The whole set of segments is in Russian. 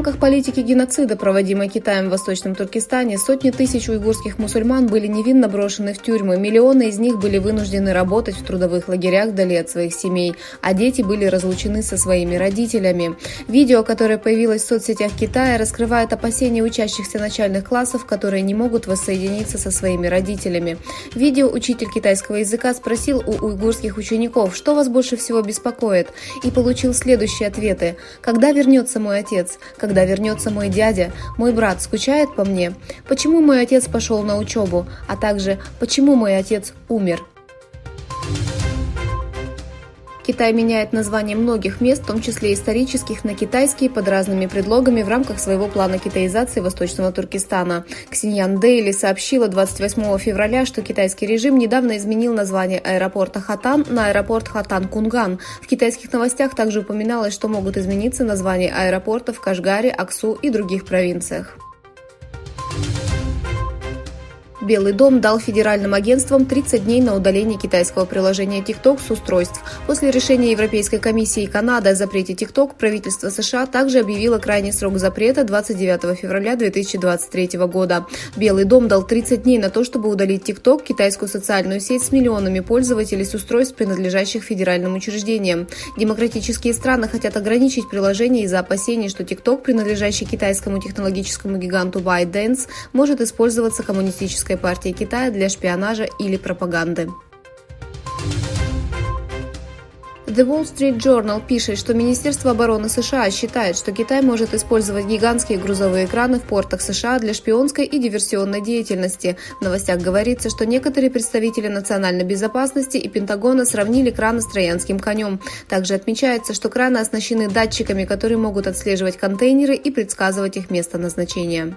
рамках политики геноцида, проводимой Китаем в Восточном Туркестане, сотни тысяч уйгурских мусульман были невинно брошены в тюрьмы, миллионы из них были вынуждены работать в трудовых лагерях вдали от своих семей, а дети были разлучены со своими родителями. Видео, которое появилось в соцсетях Китая, раскрывает опасения учащихся начальных классов, которые не могут воссоединиться со своими родителями. В видео учитель китайского языка спросил у уйгурских учеников, что вас больше всего беспокоит, и получил следующие ответы: «Когда вернется мой отец? Когда вернется мой дядя? Мой брат скучает по мне? Почему мой отец пошел на учебу? А также, почему мой отец умер?» Китай меняет название многих мест, в том числе исторических, на китайские под разными предлогами в рамках своего плана китаизации Восточного Туркестана. Xinjiang Daily сообщила 28 февраля, что китайский режим недавно изменил название аэропорта Хатан на аэропорт Хатан-Кунган. В китайских новостях также упоминалось, что могут измениться названия аэропортов в Кашгаре, Аксу и других провинциях. Белый дом дал федеральным агентствам 30 дней на удаление китайского приложения TikTok с устройств. После решения Европейской комиссии и Канады о запрете TikTok, правительство США также объявило крайний срок запрета 29 февраля 2023 года. Белый дом дал 30 дней на то, чтобы удалить TikTok, китайскую социальную сеть с миллионами пользователей с устройств, принадлежащих федеральным учреждениям. Демократические страны хотят ограничить приложение из-за опасений, что TikTok, принадлежащий китайскому технологическому гиганту ByteDance, может использоваться коммунистической партии Китая для шпионажа или пропаганды. The Wall Street Journal пишет, что Министерство обороны США считает, что Китай может использовать гигантские грузовые краны в портах США для шпионской и диверсионной деятельности. В новостях говорится, что некоторые представители национальной безопасности и Пентагона сравнили краны с троянским конем. Также отмечается, что краны оснащены датчиками, которые могут отслеживать контейнеры и предсказывать их место назначения.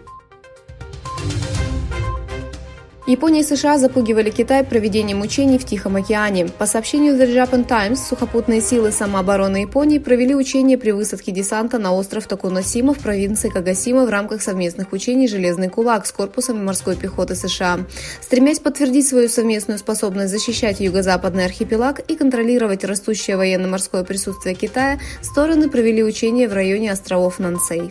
Япония и США запугивали Китай проведением учений в Тихом океане. По сообщению The Japan Times, сухопутные силы самообороны Японии провели учения при высадке десанта на остров Токуносима в провинции Кагосима в рамках совместных учений «Железный кулак» с корпусом морской пехоты США. Стремясь подтвердить свою совместную способность защищать юго-западный архипелаг и контролировать растущее военно-морское присутствие Китая, стороны провели учения в районе островов Нансей.